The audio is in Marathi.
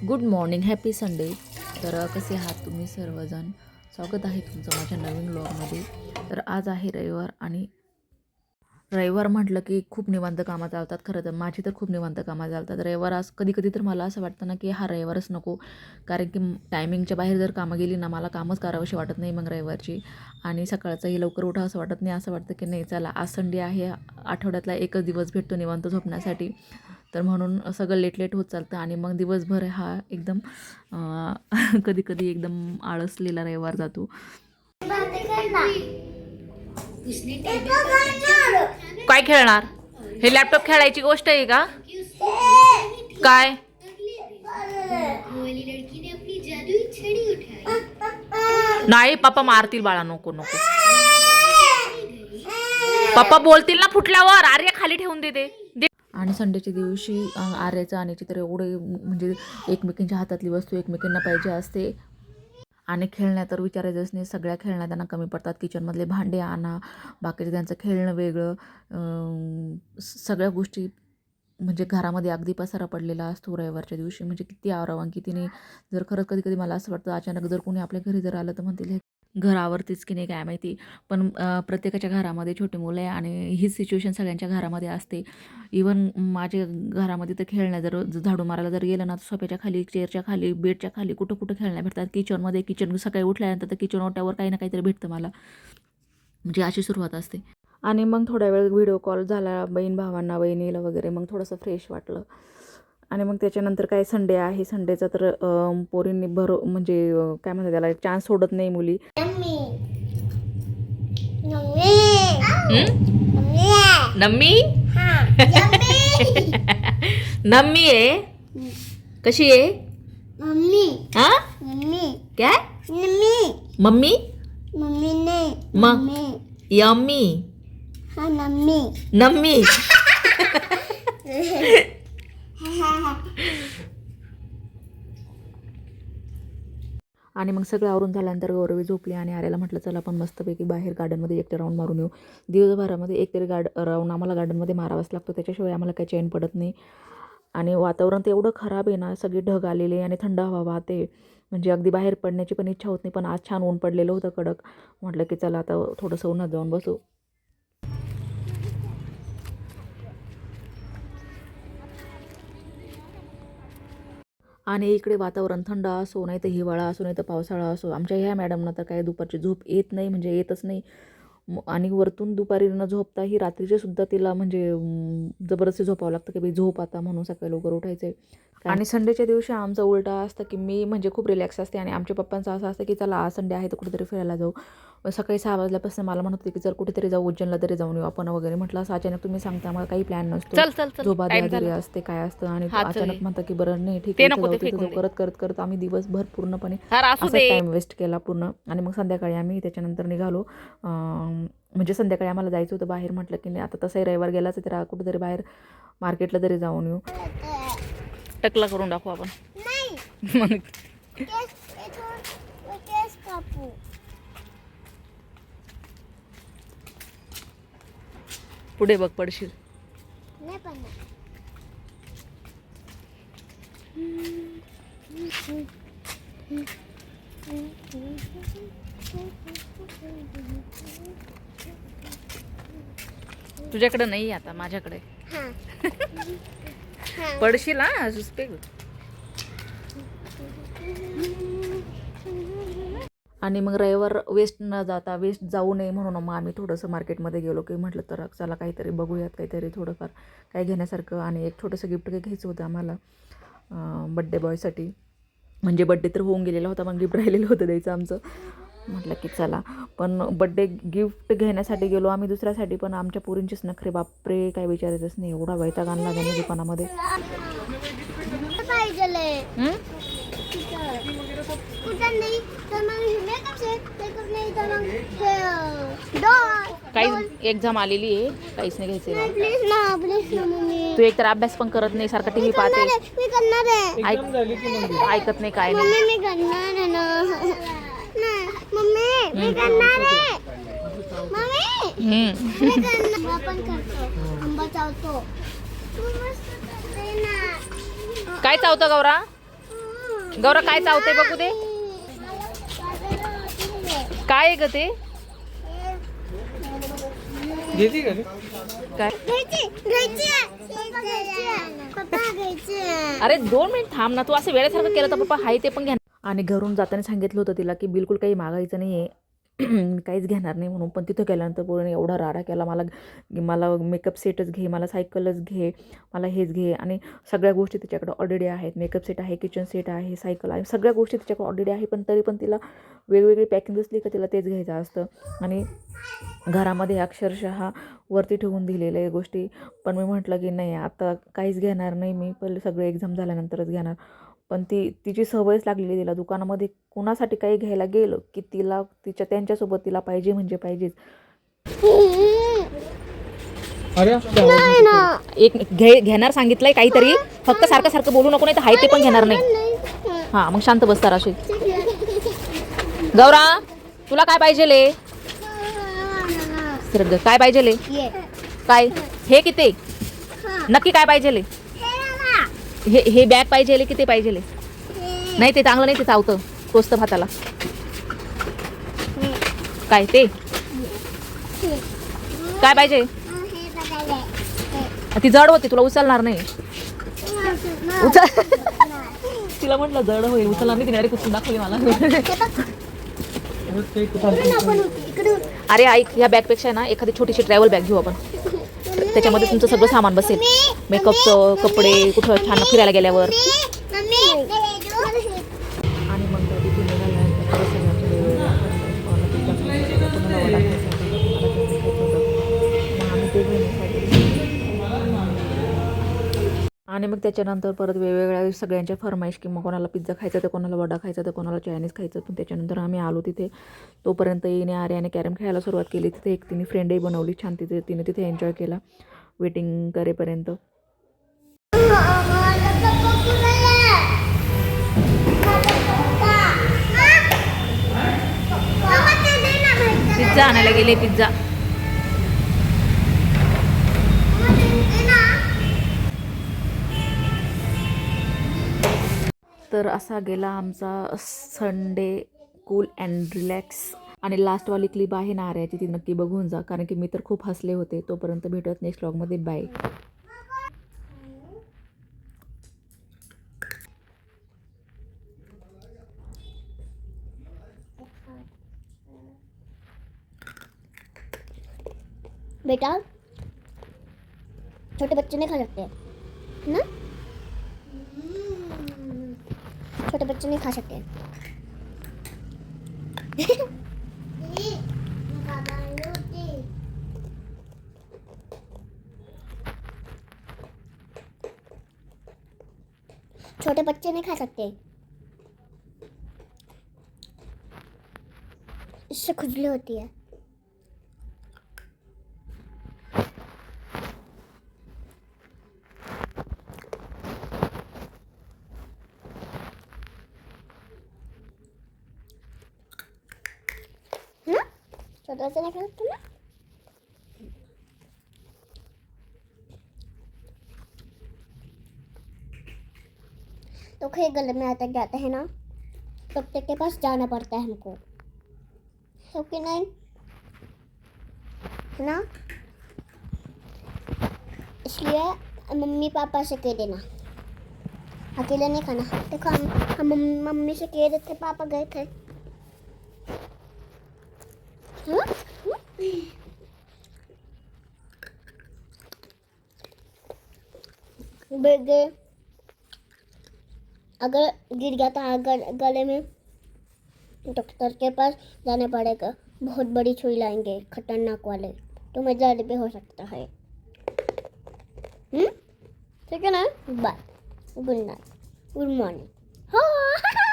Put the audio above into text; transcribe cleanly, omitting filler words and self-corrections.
Good morning, happy Sunday. तर कसे आहात तुम्ही सर्वजण? स्वागत आहे तुमचं माझ्या नवीन व्लॉगमध्ये. तर आज आहे रविवार आणि रविवार म्हटलं की खूप निवांत कामं चालतात. खरं तर माझी तर खूप निवांत कामं चालतात. रविवार आज कधी कधी तर मला असं वाटतं ना की हा रविवारच नको, कारण की टायमिंगच्या बाहेर जर कामं गेली ना मला कामच करावीशी वाटत नाही मग रविवारची. आणि सकाळचंही लवकर उठावं असं वाटत नाही. असं वाटतं की नाही चला आज संडे आहे, आठवड्यातला एकच दिवस भेटतो निवांत झोपण्यासाठी. तर म्हणून सगळं लेट लेट होत चालतं आणि मग दिवसभर हा एकदम कधी कधी एकदम आळसलेला रविवार जातो. काय खेळणार? हे लॅपटॉप खेळायची गोष्ट आहे का? काय नाही, पप्पा मारतील बाळा. नको नको, पप्पा बोलतील ना फुटल्यावर. आर्या खाली ठेवून देते. आणि संडेच्या दिवशी आर्याचं आणि तर एवढे म्हणजे एकमेकींच्या हातातली वस्तू एकमेकींना पाहिजे असते. आणि खेळण्या तर विचारायचंच नाही, सगळ्या खेळण्या त्यांना कमी पडतात. किचनमधले भांडे आणा, बाकीचं त्यांचं खेळणं वेगळं, सगळ्या गोष्टी म्हणजे घरामध्ये अगदी पसारा पडलेला असतो रविवारच्या दिवशी. म्हणजे किती आवरावं किती नाही. जर खरंच कधी कधी मला असं वाटतं अचानक जर कोणी आपल्या घरी जर आलं तर म्हणतील हे घर आवरतेच की नाही काय माहिती. पण प्रत्येकाच्या घरामध्ये छोटी मुलं आहे आणि हीच सिच्युएशन सगळ्यांच्या घरामध्ये असते. इवन माझ्या घरामध्ये तर खेळण्या जर झाडू मारायला जर गेलं ना तर सोफ्याच्या खाली, चेअरच्या खाली, बेडच्या खाली कुठं कुठं खेळण्या भेटतात. किचनमध्ये, किचन सकाळी उठल्यानंतर तर किचन ओट्यावर काही ना काहीतरी भेटतं मला. म्हणजे अशी सुरुवात असते. आणि मग थोड्या वेळ व्हिडिओ कॉल झाला बहीण भावांना, वहिनीला वगैरे. मग थोडंसं फ्रेश वाटलं. आणि मग त्याच्यानंतर काय संडे आहे, संडेचा तर पोरींनी म्हणजे काय म्हणतात त्याला, चान्स सोडत नाही मुली. नम्मी नम्मी आहे. कशी आहे मम्मी? हा काय मम्मी? मम्मी नाही मग यम्मी. हा नम्मी नम्मी. आणि मग सगळं आवरून झाल्यानंतर गौरवी झोपली आणि आर्याला म्हटलं चला आपण मस्तपैकी बाहेर गार्डनमध्ये एकटे राऊंड मारून येऊ. दिवसभरामध्ये एकतरी राऊंड आम्हाला गार्डनमध्ये मारावाच लागतो, त्याच्याशिवाय आम्हाला काही चैन पडत नाही. आणि वातावरण तर एवढं खराब आहे ना, सगळे ढग आलेले आणि थंड हवा वाहते. म्हणजे अगदी बाहेर पडण्याची पण इच्छा होत नाही. पण आज छान ऊन पडलेलं होतं कडक. म्हटलं की चला आता थोडंसं उन्हात जाऊन बसू. आणि इकडे वातावरण थंड असो नाही तर हिवाळा असो नाही तर पावसाळा असो, आमच्या ह्या मॅडमना तर काय दुपारची झोप येत नाही, म्हणजे येतच नाही. आणि वरतून दुपारी न झोपता ही रात्रीचे सुद्धा तिला म्हणजे जबरदस्ती झोपावं लागतं की बाई झोप आता, म्हणून सकाळी लवकर उठायचं आहे. आणि संडेच्या दिवशी आमचं उलटा असतं की मी म्हणजे खूप रिलॅक्स असते आणि आमच्या पप्पांचं असं असतं की चला आज संडे आहे तर कुठेतरी फिरायला जाऊ. सकाळी 6 वाजल्यापासून मला म्हणत होते की जर कुठेतरी जाऊ, उज्जैनला तरी जाऊन येऊ आपण वगैरे. म्हटलं असं अचानक तुम्ही सांगता, मला काही प्लॅन नसतो, झोपा द्यारी असते काय असतं. आणि अचानक म्हणतं की बरं नाही ठीक आहे तिथं जाऊ करत करत करत आम्ही दिवसभर पूर्णपणे असा टाईम वेस्ट केला पूर्ण. आणि मग संध्याकाळी आम्ही त्याच्यानंतर निघालो. म्हणजे संध्याकाळी आम्हाला जायचं होतं बाहेर. म्हटलं की नाही आता तसंही रविवार गेलाच तर कुठेतरी बाहेर मार्केटला तरी जाऊन येऊ. टकला करून टाकू आपण. पुढे बघ पडशील. तुझ्याकडे नाही आता, माझ्याकडे. पडशील हा सुस्पे. आणि मग रविवार वेस्ट न जाता, वेस्ट जाऊ नये म्हणून मग आम्ही थोडंसं मार्केटमध्ये गेलो की म्हटलं तर चला काहीतरी बघूयात, काहीतरी थोडंफार काय घेण्यासारखं. आणि एक छोटंसं गिफ्ट काही घ्यायचं होतं आम्हाला बड्डे बॉयसाठी. म्हणजे बड्डे तर होऊन गेलेला होता, मग गिफ्ट राहिलेलं होतं द्यायचं आमचं. म्हटलं की चला, पण बड्डे गिफ्ट घेण्यासाठी गेलो आम्ही दुसऱ्यासाठी, पण आमच्या पोरींचीच नखरे बापरे काय विचारायचंच नाही. एवढा वैताग आणला त्यांनी दुकानामध्ये. काही एक्झाम आलेली आहे, काहीच नाही घ्यायचं. तू एक तर अभ्यास पण करत नाही, सारखं टीव्ही पाहते, ऐकत नाही काय नाही. काय चावतं गौरा? गौरा काय चावते बघू दे. काय आहे ग ते? काय? अरे 2 मिनिट थांब ना, तू असं वेळेसारखं केलं तर पप्पा हाय ते पण घ्या. आणि घरून जाताना सांगितलं होतं तिला की बिलकुल काही मागायचं नाही आहे, काहीच घेणार नाही म्हणून. पण तिथं गेल्यानंतर पूर्ण एवढा राडा केला. मला मेकअप सेटच घे, मला सायकलच घे, मला हेच घे. आणि सगळ्या गोष्टी तिच्याकडे ऑलरेडी आहेत. मेकअप सेट आहे, किचन सेट आहे, सायकल आहे, सगळ्या गोष्टी तिच्याकडे ऑलरेडी आहे. पण तरी पण तिला वेगवेगळी पॅकिंग दिसली का तिला तेच घ्यायचं असतं. आणि घरामध्ये अक्षरशः वरती ठेवून दिलेल्या गोष्टी. पण मी म्हटलं की नाही, आता काहीच घेणार नाही मी, पहिले सगळे एक्झाम झाल्यानंतरच घेणार. पण तिची सवयच लागलेली. तिला दुकानामध्ये कुणासाठी काही घ्यायला गेलं की तिला त्यांच्यासोबत तिला पाहिजे म्हणजे पाहिजेच. एक घेणार सांगितलंय काहीतरी, फक्त सारखं सारखं बोलू नको, नाही तर हाय ते पण घेणार नाही. हां मग शांत बस अशी. गौरा तुला काय पाहिजे? काय पाहिजे? काय हे किती नक्की काय पाहिजे? हे बॅग पाहिजे की ते पाहिजे? नाही ते चांगलं नाही, ते चावतं, टोचतं भाताला. काय ते काय पाहिजे? ती जड होती, तुला उचलणार नाही. तिला म्हटलं जड होईल, उचलणार नाही. तिने डायरेक्ट उचलून दाखवली मला. अरे ऐक, या बॅगपेक्षा ना एखादी छोटीशी ट्रॅव्हल बॅग घेऊ आपण. त्याच्यामध्ये तुमचं सगळं सामान बसेल, मेकअपचं, कपडे, कुठं छान फिरायला गेल्यावर. आणि मग त्या तिथे आणि मग त्याच्यानंतर परत वेगवेगळ्या सगळ्यांच्या फरमाईश की मग कोणाला पिझ्झा खायचा, तर कोणाला वडा खायचा, तर कोणाला चायनीज खायचं. पण त्याच्यानंतर आम्ही आलो तिथे. तोपर्यंत येणे आर्याने कॅरम खेळायला सुरुवात केली. तिथे एक तिने फ्रेंडही बनवली छान. तिने तिथे एन्जॉय केला वेटिंग करेपर्यंत. पिझ्झा आणायला गेले. पिझ्झा तर असा गेला आमचा संडे कूल अँड रिलॅक्स. आणि लास्टवाली क्लिप आहे ना आर्याची, ती नक्की बघून जा, कारण की मी तर खूप हसले होते. तोपर्यंत भेटत नेक्स्ट व्लॉगमध्ये. बाय. बेटा छोटे बच्चे नहीं खा सकते ना, छोटे बच्चे नहीं खा सकते. छोटे बच्चे नहीं खा सकते, इससे खुजली होती है. छोटे बच्चे नहीं खा सकते ना. तो खेल गले में अटक जाते हैं ना, डॉक्टर के पास जाना पड़ता है हमको, क्योंकि नहीं है ना. इसलिए मम्मी पापा से कह देना, अकेले नहीं खाना. देखो हम मम्मी से कह देते, पापा गए थे. बेगे अगर गिर गया तो गले में, डॉक्टर के पास जाना पड़ेगा. बहुत बड़ी सुई लाएंगे, खतरनाक वाले, तो मजा भी हो सकता है. ठीक है ना. Bye, good night, good morning. हाँ.